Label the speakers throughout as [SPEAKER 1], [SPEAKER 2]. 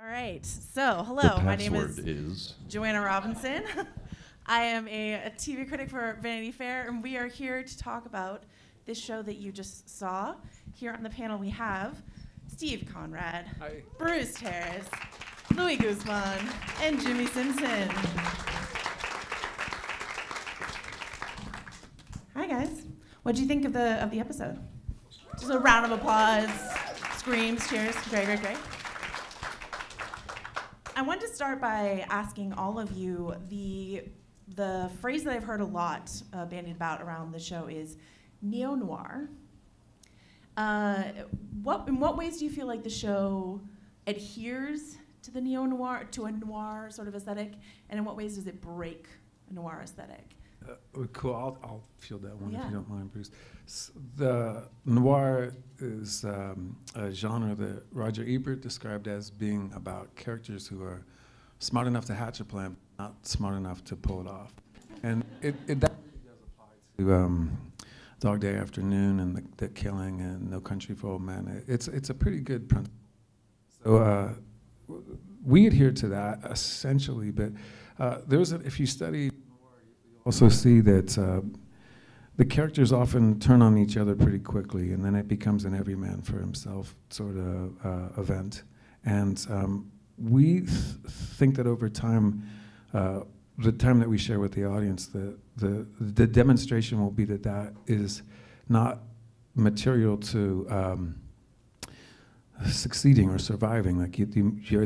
[SPEAKER 1] All right, so hello, my name
[SPEAKER 2] is
[SPEAKER 1] Joanna Robinson. I am a TV critic for Vanity Fair, and we are here to talk about this show that you just saw. Here on the panel we have Steve Conrad,
[SPEAKER 3] Hi.
[SPEAKER 1] Bruce Terris, Louis Guzman, and Jimmi Simpson. Hi guys, what did you think of the episode? Just a round of applause, screams, cheers, great, great, great. I want to start by asking all of you, the phrase that I've heard a lot bandied about around the show is neo-noir. In what ways do you feel like the show adheres to the neo-noir, to a noir sort of aesthetic, and in what ways does it break a noir aesthetic?
[SPEAKER 3] Cool, I'll field that one if
[SPEAKER 1] Yeah.
[SPEAKER 3] you don't mind, Bruce. The noir is a genre that Roger Ebert described as being about characters who are smart enough to hatch a plan, not smart enough to pull it off. And that does apply to Dog Day Afternoon and the Killing and No Country for Old Men. It's a pretty good principle. So we adhere to that essentially, but if you study also see that the characters often turn on each other pretty quickly, and then it becomes an every man for himself sort of event. And we think that over time, the time that we share with the audience, the demonstration will be that is not material to succeeding or surviving. Like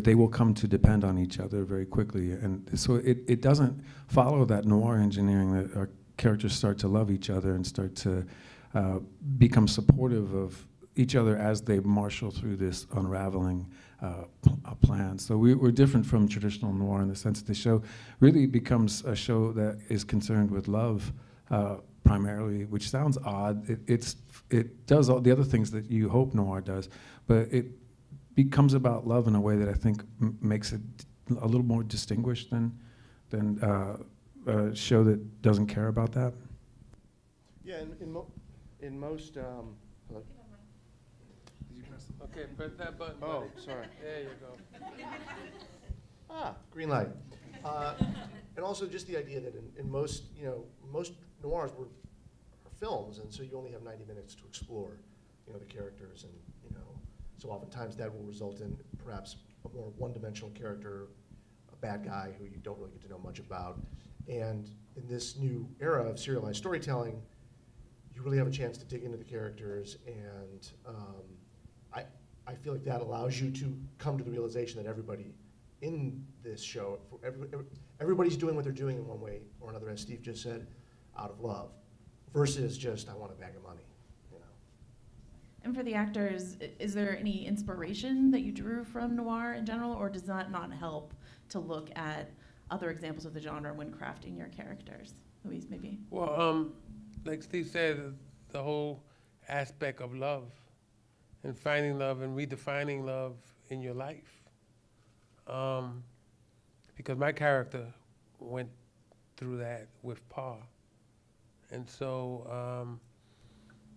[SPEAKER 3] they will come to depend on each other very quickly, and so it doesn't follow that noir engineering that our characters start to love each other and start to become supportive of each other as they marshal through this unraveling plan. So we're different from traditional noir in the sense that the show really becomes a show that is concerned with love primarily, which sounds odd. It does all the other things that you hope noir does, but it becomes about love in a way that I think makes it a little more distinguished than a show that doesn't care about that.
[SPEAKER 4] Yeah, in most. Hello?
[SPEAKER 3] Did you press it?
[SPEAKER 5] Okay, press that button.
[SPEAKER 4] Oh,
[SPEAKER 5] buddy.
[SPEAKER 4] sorry.
[SPEAKER 5] There you go.
[SPEAKER 4] Green light. And also just the idea that in most, most noirs are films, and so you only have 90 minutes to explore, the characters, and so oftentimes that will result in perhaps a more one-dimensional character, a bad guy who you don't really get to know much about. And in this new era of serialized storytelling, you really have a chance to dig into the characters, and I feel like that allows you to come to the realization that everybody in this show, everybody's doing what they're doing in one way or another, as Steve just said, out of love, versus just, I want a bag of money.
[SPEAKER 1] And for the actors, is there any inspiration that you drew from noir in general, or does that not help to look at other examples of the genre when crafting your characters? Louise, maybe?
[SPEAKER 5] Well, like Steve said, the whole aspect of love and finding love and redefining love in your life. Because my character went through that with Pa. And so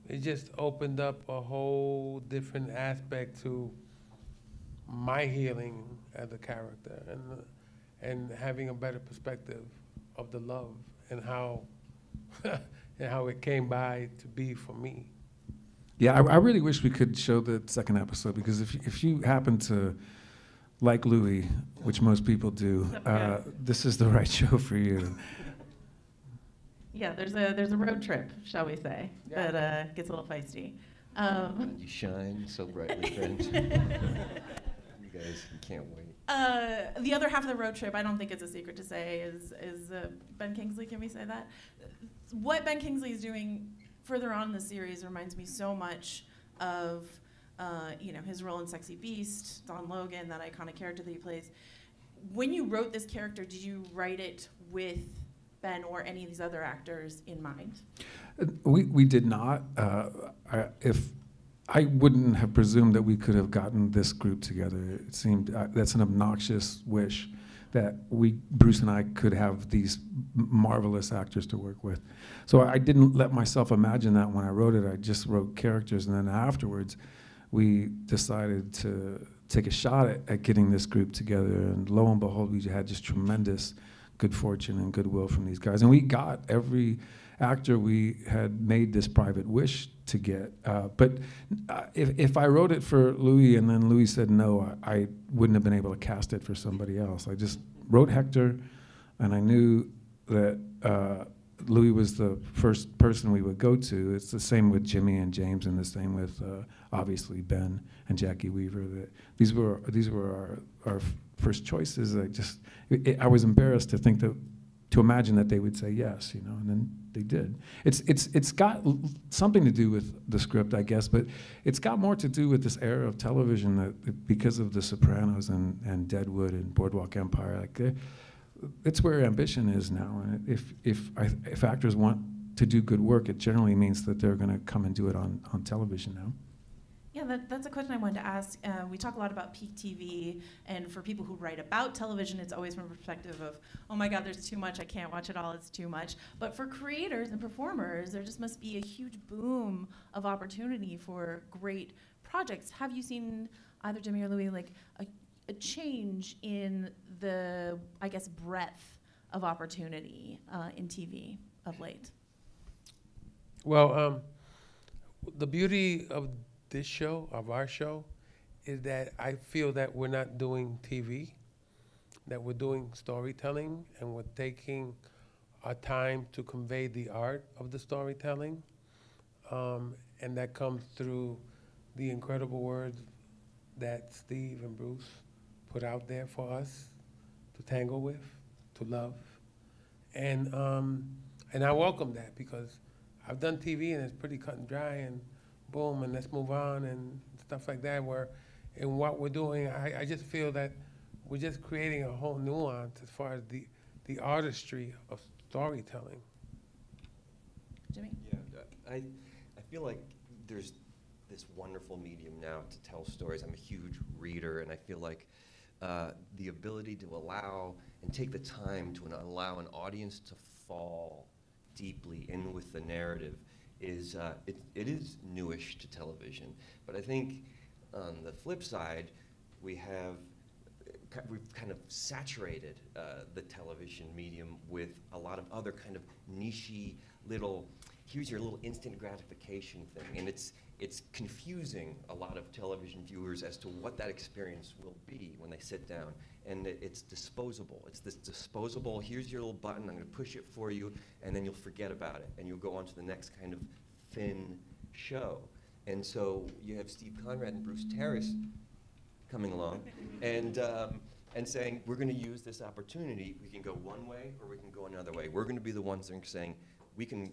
[SPEAKER 5] it just opened up a whole different aspect to my healing as a character, and having a better perspective of the love and how and how it came by to be for me.
[SPEAKER 3] Yeah, I really wish we could show the second episode, because if you happen to like Louis, which most people do, this is the right show for you.
[SPEAKER 1] Yeah, there's a road trip, shall we say, that gets a little feisty.
[SPEAKER 2] You shine so brightly, friends. You guys can't wait.
[SPEAKER 1] The other half of the road trip, I don't think it's a secret to say, is Ben Kingsley. Can we say that? What Ben Kingsley is doing further on in the series reminds me so much of his role in Sexy Beast, Don Logan, that iconic character that he plays. When you wrote this character, did you write it with Ben or any of these other actors in mind?
[SPEAKER 3] We did not. I wouldn't have presumed that we could have gotten this group together. It seemed that's an obnoxious wish, that Bruce and I could have these marvelous actors to work with. So I didn't let myself imagine that when I wrote it. I just wrote characters, and then afterwards, we decided to take a shot at getting this group together. And lo and behold, we had just tremendous good fortune and goodwill from these guys. And we got every actor we had made this private wish to get. But if I wrote it for Louis and then Louis said no, I wouldn't have been able to cast it for somebody else. I just wrote Hector, and I knew that Louis was the first person we would go to. It's the same with Jimmi and James, and the same with obviously Ben and Jackie Weaver. That these were our first choices. I was embarrassed to imagine that they would say yes, and then they did. It's got something to do with the script, I guess, but it's got more to do with this era of television that because of The Sopranos and Deadwood and Boardwalk Empire, it's where ambition is now. And if actors want to do good work, it generally means that they're going to come and do it on television now.
[SPEAKER 1] Yeah, that's a question I wanted to ask. We talk a lot about peak TV, and for people who write about television, it's always from a perspective of, oh my God, there's too much, I can't watch it all, it's too much. But for creators and performers, there just must be a huge boom of opportunity for great projects. Have you seen, either Jimmi or Louis, like a change in the, I guess, breadth of opportunity in TV of late?
[SPEAKER 5] Well, the beauty of this show, of our show, is that I feel that we're not doing TV, that we're doing storytelling, and we're taking our time to convey the art of the storytelling. And that comes through the incredible words that Steve and Bruce put out there for us to tangle with, to love. And I welcome that, because I've done TV and it's pretty cut and dry and boom, and let's move on and stuff like that, where in what we're doing, I just feel that we're just creating a whole nuance as far as the artistry of storytelling.
[SPEAKER 1] Jimmi?
[SPEAKER 2] Yeah, I feel like there's this wonderful medium now to tell stories. I'm a huge reader, and I feel like the ability to allow and take the time to allow an audience to fall deeply in with the narrative is it is newish to television. But I think on the flip side, we've kind of saturated the television medium with a lot of other kind of niche-y little, here's your little instant gratification thing, and it's confusing a lot of television viewers as to what that experience will be when they sit down. And it's disposable. It's this disposable, here's your little button, I'm going to push it for you, and then you'll forget about it, and you'll go on to the next kind of thin show. And so you have Steve Conrad and Bruce Terris coming along and saying, we're going to use this opportunity. We can go one way or we can go another way. We're going to be the ones that are saying, we can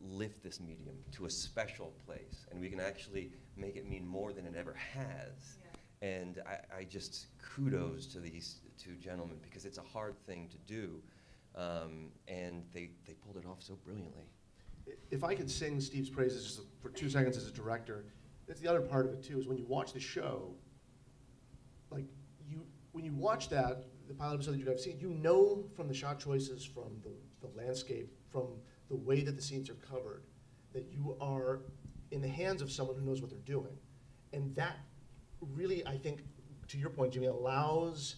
[SPEAKER 2] lift this medium to a special place, and we can actually make it mean more than it ever has. Yeah. And I just kudos to these two gentlemen, because it's a hard thing to do, and they pulled it off so brilliantly.
[SPEAKER 4] If I could sing Steve's praises just for 2 seconds as a director, that's the other part of it too, is when you watch the show, like when you watch the pilot episode that you have seen, you know from the shot choices, from the landscape, from the way that the scenes are covered, that you are in the hands of someone who knows what they're doing. And that really, I think, to your point, Jimmi, allows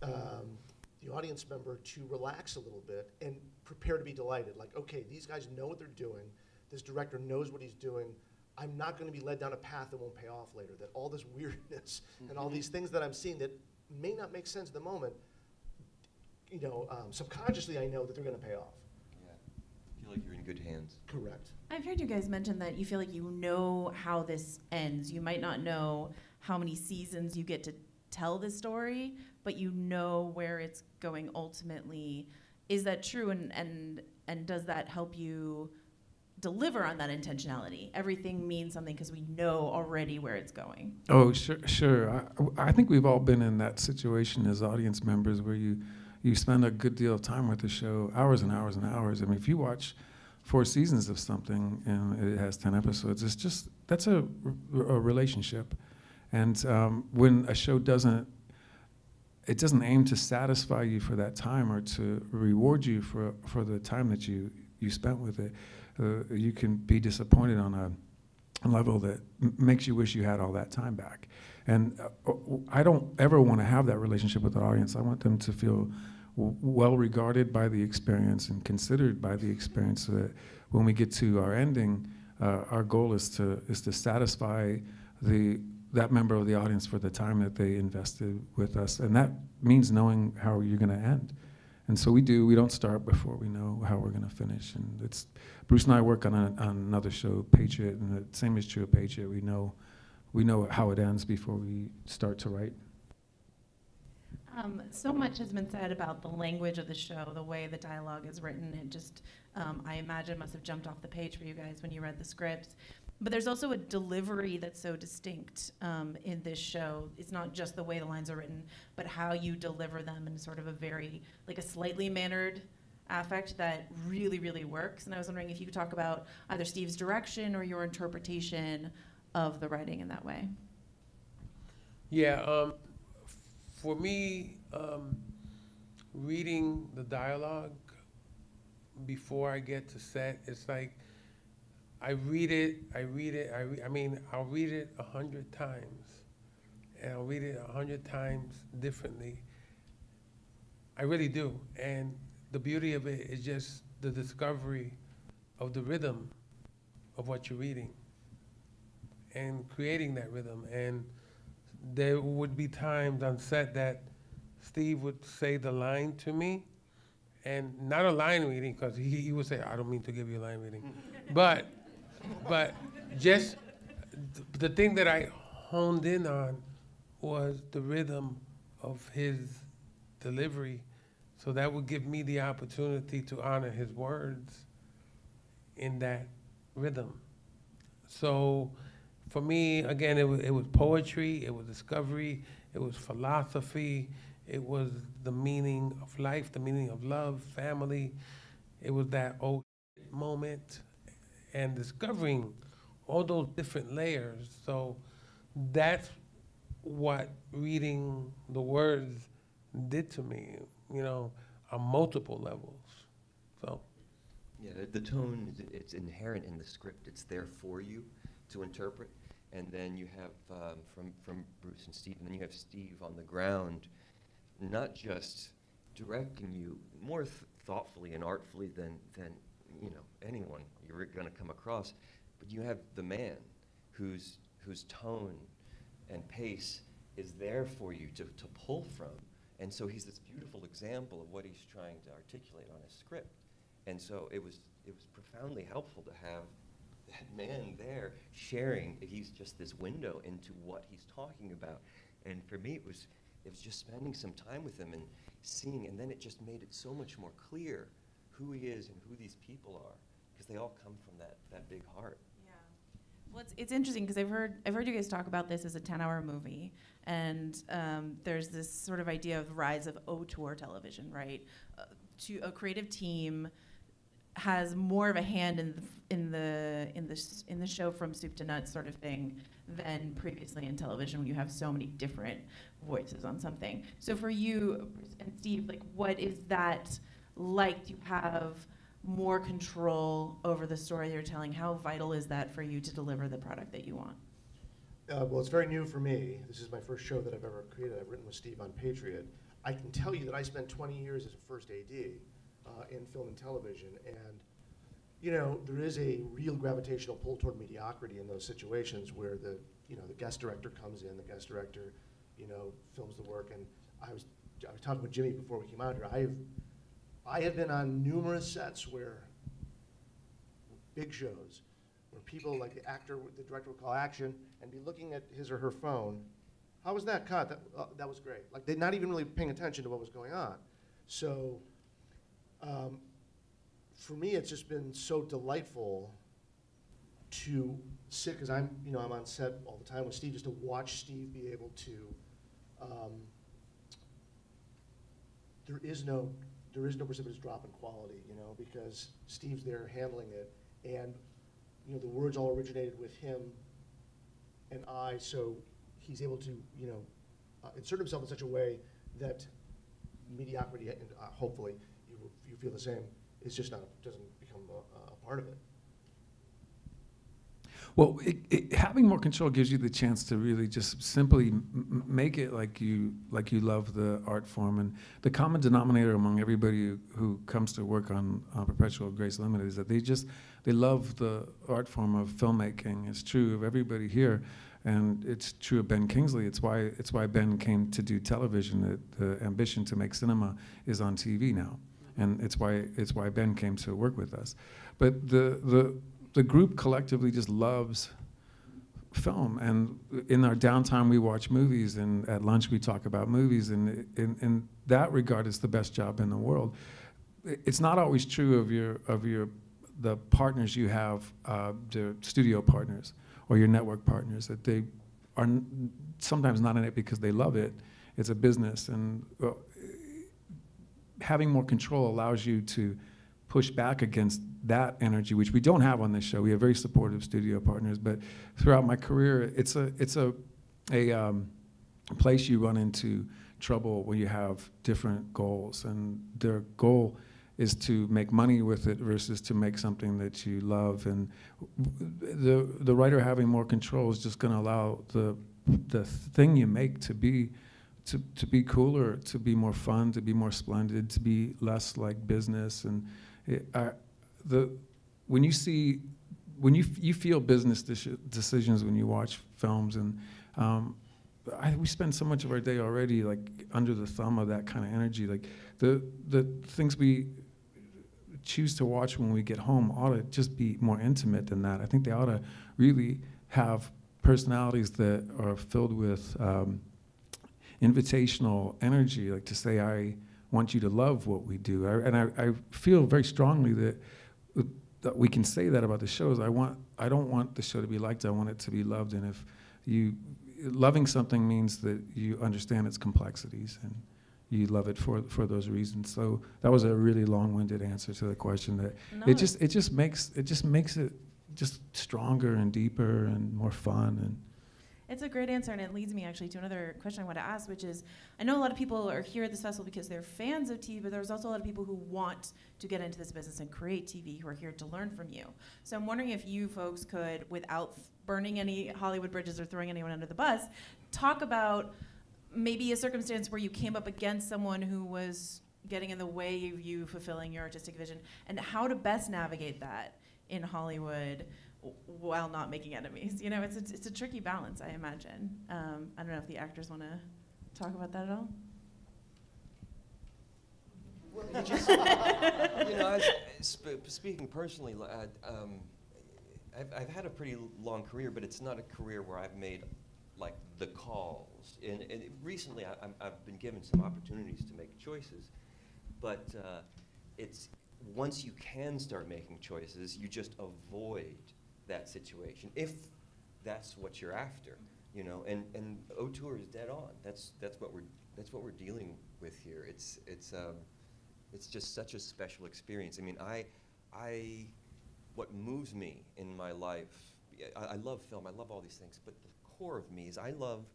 [SPEAKER 4] the audience member to relax a little bit and prepare to be delighted. Like, okay, these guys know what they're doing. This director knows what he's doing. I'm not going to be led down a path that won't pay off later, that all this weirdness and all these things that I'm seeing that may not make sense at the moment, subconsciously I know that they're going to pay off.
[SPEAKER 2] Yeah, I feel like you're in good hands.
[SPEAKER 4] Correct.
[SPEAKER 1] I've heard you guys mention that you feel like you know how this ends. You might not know how many seasons you get to tell this story, but you know where it's going ultimately. Is that true, and does that help you deliver on that intentionality? Everything means something because we know already where it's going.
[SPEAKER 3] Oh, sure. I think we've all been in that situation as audience members where you spend a good deal of time with the show, hours and hours and hours. I mean, if you watch 4 seasons of something and it has 10 episodes, that's a relationship. And when a show doesn't aim to satisfy you for that time or to reward you for the time that you spent with it, you can be disappointed on a level that makes you wish you had all that time back. And I don't ever want to have that relationship with the audience. I want them to feel well regarded by the experience and considered by the experience, so that when we get to our ending, our goal is to satisfy that member of the audience for the time that they invested with us. And that means knowing how you're going to end. And so we don't start before we know how we're going to finish. And it's Bruce and I work on another show, Patriot, and the same is true of Patriot. We know how it ends before we start to write.
[SPEAKER 1] So much has been said about the language of the show, the way the dialogue is written. It just, I imagine, must have jumped off the page for you guys when you read the scripts. But there's also a delivery that's so distinct in this show. It's not just the way the lines are written, but how you deliver them in sort of a very, like a slightly mannered affect that really, really works. And I was wondering if you could talk about either Steve's direction or your interpretation of the writing in that way.
[SPEAKER 5] Yeah, for me, reading the dialogue before I get to set, it's like I read it. I mean, I'll read it 100 times, and I'll read it 100 times differently. I really do. And the beauty of it is just the discovery of the rhythm of what you're reading and creating that rhythm. And there would be times on set that Steve would say the line to me, and not a line reading, because he would say, I don't mean to give you a line reading. but just the thing that I honed in on was the rhythm of his delivery. So that would give me the opportunity to honor his words in that rhythm. So for me, again, it was poetry, it was discovery, it was philosophy, it was the meaning of life, the meaning of love, family. It was that oh moment and discovering all those different layers. So that's what reading the words did to me, you know, on multiple levels. So.
[SPEAKER 2] Yeah, the tone, it's inherent in the script. It's there for you to interpret. And then you have, from Bruce and Steve, and then you have Steve on the ground, not just directing you more thoughtfully and artfully than you know, anyone you're going to come across, but you have the man whose tone and pace is there for you to pull from. And so he's this beautiful example of what he's trying to articulate on his script. And so it was profoundly helpful to have that man there sharing. He's just this window into what he's talking about. And for me, it was just spending some time with him and seeing, and then it just made it so much more clear who he is and who these people are, because they all come from that big heart.
[SPEAKER 1] Yeah. Well, it's interesting because I've heard you guys talk about this as a 10-hour movie, and there's this sort of idea of the rise of auteur television, right? To a creative team has more of a hand in the show from soup to nuts sort of thing than previously in television when you have so many different voices on something. So for you, Bruce and Steve, like, what is that like? Do you have more control over the story you're telling? How vital is that for you to deliver the product that you want?
[SPEAKER 4] Well, it's very new for me. This is my first show that I've ever created. I've written with Steve on Patriot. I can tell you that I spent 20 years as a first AD in film and television, and you know, there is a real gravitational pull toward mediocrity in those situations where the guest director comes in, the guest director, you know, films the work. And I was talking with Jimmi before we came out here. I have been on numerous sets where big shows where people, like the director would call action and be looking at his or her phone. How was that cut? That was great. Like, they're not even really paying attention to what was going on. So for me, it's just been so delightful to sit, because I'm on set all the time with Steve, just to watch Steve be able to. There is no precipitous drop in quality, you know, because Steve's there handling it, and you know, the words all originated with him and I, so he's able to, you know, insert himself in such a way that mediocrity, and hopefully you feel the same, is just doesn't become a part of it.
[SPEAKER 3] Well, having more control gives you the chance to really just simply make it like you love the art form. And the common denominator among everybody who comes to work on Perpetual Grace Limited is that they love the art form of filmmaking. It's true of everybody here, and it's true of Ben Kingsley. It's why Ben came to do television. The ambition to make cinema is on TV now, and it's why Ben came to work with us. But the group collectively just loves film, and in our downtime we watch movies, and at lunch we talk about movies, and in that regard it's the best job in the world. It's not always true of the partners you have, the studio partners or your network partners, that they are sometimes not in it because they love it. It's a business, and having more control allows you to push back against that energy, which we don't have on this show. We have very supportive studio partners, but throughout my career, it's a place you run into trouble when you have different goals, and their goal is to make money with it versus to make something that you love. And the writer having more control is just going to allow the thing you make to be cooler, to be more fun, to be more splendid, to be less like business. And when you feel business decisions when you watch films, and we spend so much of our day already like under the thumb of that kind of energy. Like the things we choose to watch when we get home ought to just be more intimate than that. I think they ought to really have personalities that are filled with invitational energy, like to say, I want you to love what we do. I feel very strongly that we can say that about the shows. I don't want the show to be liked, I want it to be loved. And if loving something means that you understand its complexities and you love it for those reasons. So that was a really long-winded answer to the question. That
[SPEAKER 1] No,
[SPEAKER 3] it just makes it just stronger and deeper and more fun. And
[SPEAKER 1] it's a great answer, and it leads me actually to another question I want to ask, which is, I know a lot of people are here at this festival because they're fans of TV, but there's also a lot of people who want to get into this business and create TV who are here to learn from you. So I'm wondering if you folks could, without burning any Hollywood bridges or throwing anyone under the bus, talk about maybe a circumstance where you came up against someone who was getting in the way of you fulfilling your artistic vision, and how to best navigate that in Hollywood while not making enemies. You know, it's a tricky balance, I imagine. I don't know if the actors want to talk about that at all.
[SPEAKER 2] Well, you just, you know, speaking personally, I've had a pretty long career, but it's not a career where I've made like the calls. And recently, I've been given some opportunities to make choices, but it's once you can start making choices, you just avoid that situation if that's what you're after, you know. And Auteur is dead on. That's what we're dealing with here. It's just such a special experience. I mean, what moves me in my life, I love film, I love all these things, but the core of me is I love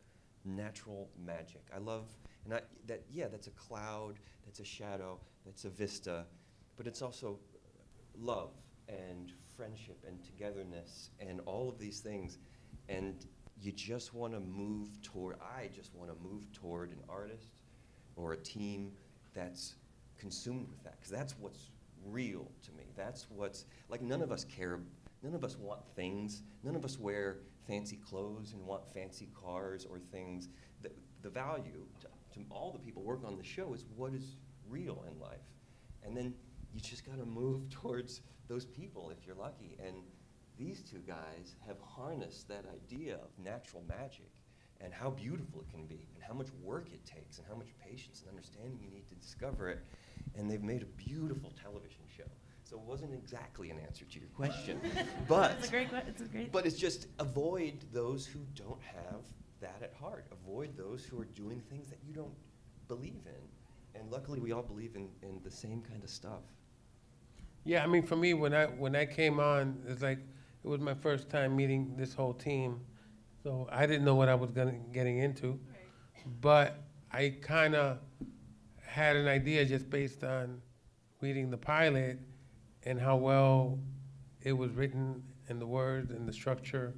[SPEAKER 2] natural magic. I love, and that's a cloud, that's a shadow, that's a vista, but it's also love and friendship and togetherness and all of these things. And you just want to move toward, I just want to move toward an artist or a team that's consumed with that, because that's what's real to me. That's what's, like, none of us care, none of us want things, none of us wear fancy clothes and want fancy cars or things. The value to all the people working on the show is what is real in life. And then you just got to move towards those people if you're lucky. And these two guys have harnessed that idea of natural magic and how beautiful it can be and how much work it takes and how much patience and understanding you need to discover it. And they've made a beautiful television show. So it wasn't exactly an answer to your question, but
[SPEAKER 1] It's a great.
[SPEAKER 2] But it's just avoid those who don't have that at heart. Avoid those who are doing things that you don't believe in. And luckily, we all believe in the same kind of stuff.
[SPEAKER 5] Yeah, I mean, for me, when I came on, it's like it was my first time meeting this whole team, so I didn't know what I was getting into, right. But I kind of had an idea just based on reading the pilot and how well it was written and the words and the structure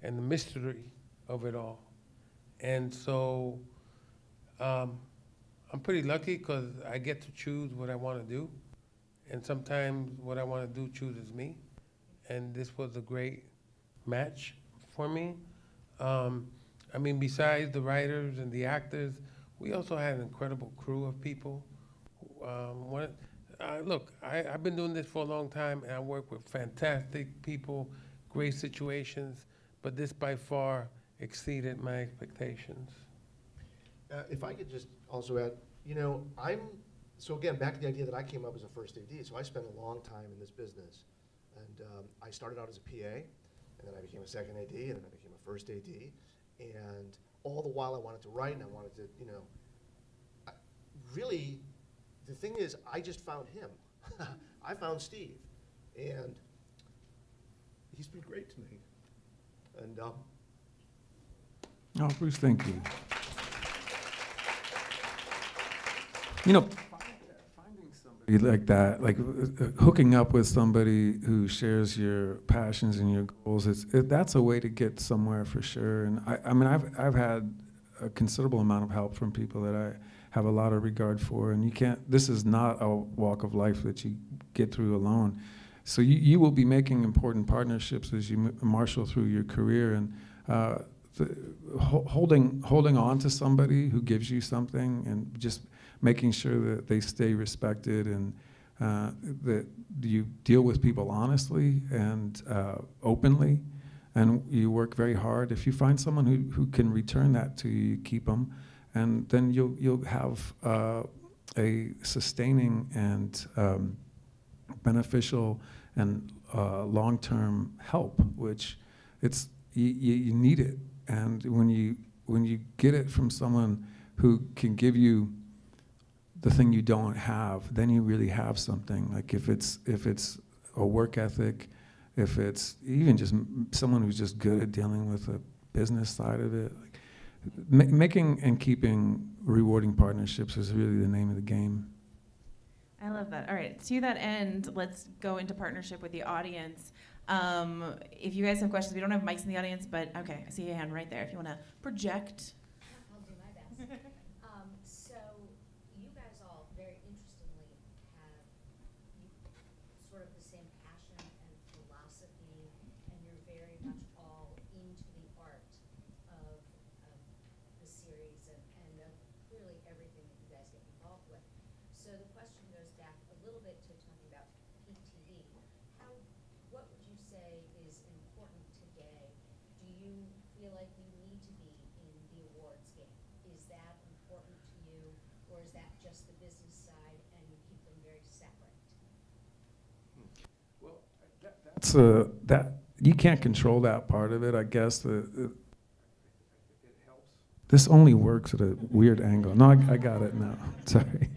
[SPEAKER 5] and the mystery of it all. And so I'm pretty lucky because I get to choose what I want to do. And sometimes what I want to do chooses me. And this was a great match for me. I mean, besides the writers and the actors, we also had an incredible crew of people. Look, I've been doing this for a long time, and I work with fantastic people, great situations, but this by far exceeded my expectations.
[SPEAKER 4] If I could just also add, so again, back to the idea that I came up as a first AD, so I spent a long time in this business. And I started out as a PA, and then I became a second AD, and then I became a first AD. And all the while I wanted to write, and I wanted to, really, the thing is, I just found him. I found Steve, and he's been great to me. And
[SPEAKER 3] Oh, Bruce, thank you. Finding somebody like that, like hooking up with somebody who shares your passions and your goals, that's a way to get somewhere for sure. And I mean, I've had a considerable amount of help from people that I have a lot of regard for, and this is not a walk of life that you get through alone. So you will be making important partnerships as you marshal through your career, and holding on to somebody who gives you something, and just making sure that they stay respected, and that you deal with people honestly and openly, and you work very hard. If you find someone who can return that to you, keep them, and then you'll have a sustaining and beneficial and long-term help, which you need it. And when you get it from someone who can give you the thing you don't have, then you really have something. Like if it's a work ethic, if it's even just someone who's just good at dealing with the business side of it, like making and keeping rewarding partnerships is really the name of the game.
[SPEAKER 1] I love that. All right, to that end, let's go into partnership with the audience. If you guys have questions, we don't have mics in the audience, but okay, I see a hand right there. If you want to project.
[SPEAKER 6] I'll do my best. So you guys all very interestingly have sort of the same passion and philosophy, and you're very much all into the art of the series and of clearly everything that you guys get involved with. So the question goes back a little bit to talking about peak TV. What would you say is important today? Do you feel like you need to be in the awards game? Is that important to you, or is that just the business side and you keep them very separate?
[SPEAKER 3] Well, that you can't control that part of it, I guess. It helps. This only works at a weird angle. No, I got it now. Sorry.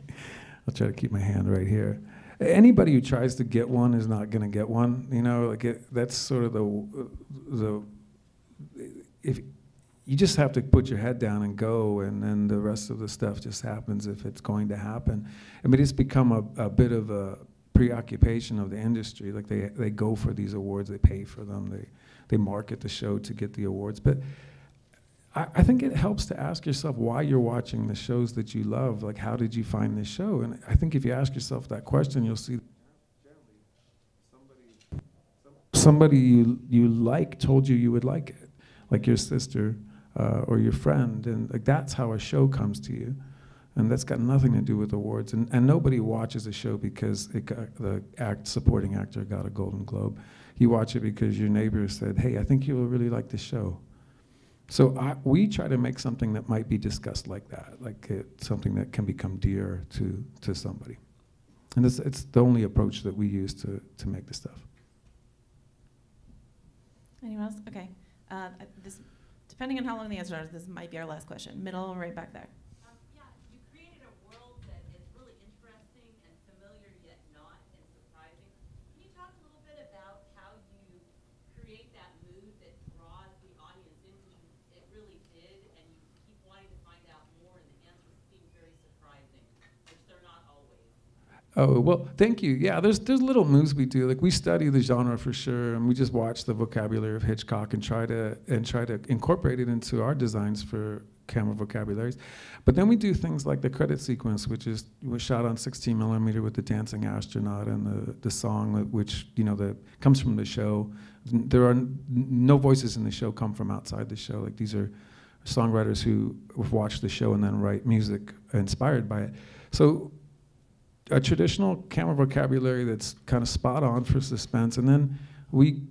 [SPEAKER 3] I'll try to keep my hand right here. Anybody who tries to get one is not going to get one. That's sort of if you just have to put your head down and go, and then the rest of the stuff just happens if it's going to happen. I mean, it's become a bit of a preoccupation of the industry. Like they go for these awards, they pay for them, they market the show to get the awards. But I think it helps to ask yourself why you're watching the shows that you love. Like, how did you find this show? And I think if you ask yourself that question, you'll see somebody you like told you would like it, like your sister or your friend. And like that's how a show comes to you. And that's got nothing to do with awards. And nobody watches a show because the supporting actor got a Golden Globe. You watch it because your neighbor said, hey, I think you'll really like this show. So we try to make something that might be discussed like that, like something that can become dear to somebody. And it's the only approach that we use to make this stuff.
[SPEAKER 1] Anyone else? Okay. Depending on how long the answer is, this might be our last question. Middle, right back there.
[SPEAKER 7] Yeah, you created a world that is really interesting and familiar yet not and surprising. Can you talk a little bit about how you create that mood that draws the audience in? Because it really did, and you keep wanting to find out more, and the answers seem very surprising, which they're not always.
[SPEAKER 3] Oh, well, thank you. Yeah, there's little moves we do. Like, we study the genre for sure, and we just watch the vocabulary of Hitchcock and try to incorporate it into our designs for camera vocabularies. But then we do things like the credit sequence, which was shot on 16 millimeter with the dancing astronaut and the song, which, you know, comes from the show. There are no voices in the show come from outside the show. Like, these are songwriters who watch the show and then write music inspired by it. So a traditional camera vocabulary that's kind of spot on for suspense, and then we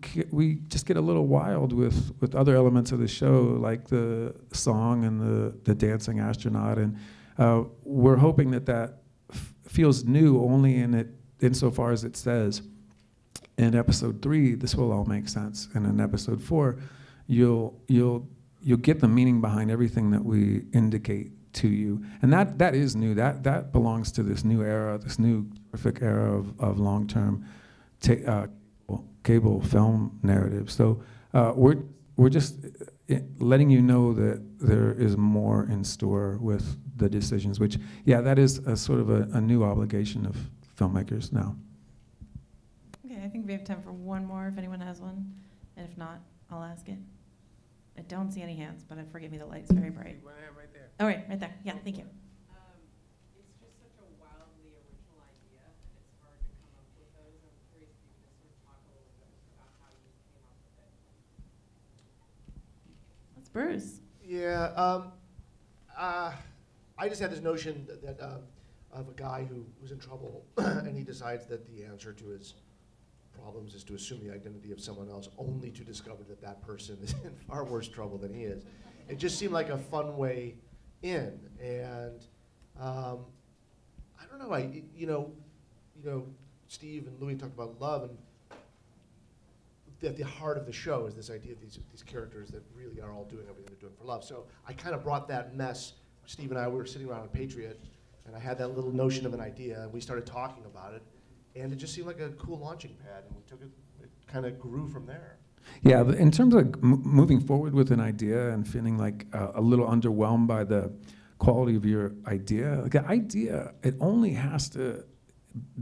[SPEAKER 3] just get a little wild with other elements of the show, like the song and the dancing astronaut, and we're hoping that feels new only insofar as it says, in episode 3 this will all make sense, and in episode 4 you'll get the meaning behind everything that we indicate to you, and that is new. That belongs to this new era, this new terrific era of long-term cable film narrative. So we're just letting you know that there is more in store with the decisions. Which, yeah, that is a sort of a new obligation of filmmakers now.
[SPEAKER 1] Okay, I think we have time for one more if anyone has one, and if not, I'll ask it. I don't see any hands, but forgive me, the light's very bright.
[SPEAKER 5] One hand right there.
[SPEAKER 1] Oh, right there. Yeah, thank you.
[SPEAKER 7] It's just such a wildly original idea, and it's hard to come up with those. I'm curious if you could sort of talk a little bit about how you came up with it.
[SPEAKER 1] That's Bruce.
[SPEAKER 4] Yeah, I just had this notion that of a guy who was in trouble, and he decides that the answer to his problems is to assume the identity of someone else, only to discover that that person is in far worse trouble than he is. It just seemed like a fun way in, and I don't know. You know, Steve and Louis talked about love, and at the heart of the show is this idea of these characters that really are all doing everything they're doing for love. So I kind of brought that mess. Steve and I, we were sitting around on Patriot, and I had that little notion of an idea, and we started talking about it, and it just seemed like a cool launching pad, and we took it kind of grew from there.
[SPEAKER 3] Yeah, in terms of moving forward with an idea and feeling like a little underwhelmed by the quality of your idea, like the idea, it only has to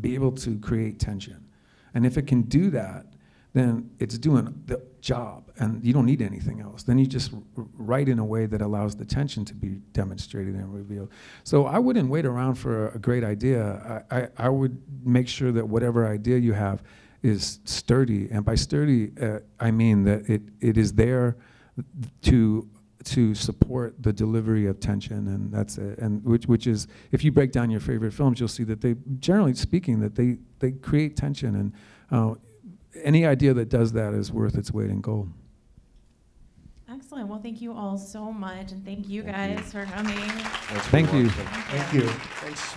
[SPEAKER 3] be able to create tension. And if it can do that, then it's doing the job, and you don't need anything else. Then you just write in a way that allows the tension to be demonstrated and revealed. So I wouldn't wait around for a great idea. I would make sure that whatever idea you have is sturdy, and by sturdy, I mean that it is there to support the delivery of tension, and that's it. And which is, if you break down your favorite films, you'll see that they, generally speaking, that they create tension, and any idea that does that is worth its weight in gold.
[SPEAKER 1] Excellent. Well, thank you all so much, and thank you guys for coming.
[SPEAKER 3] Thank you.
[SPEAKER 4] Thank you. Thanks.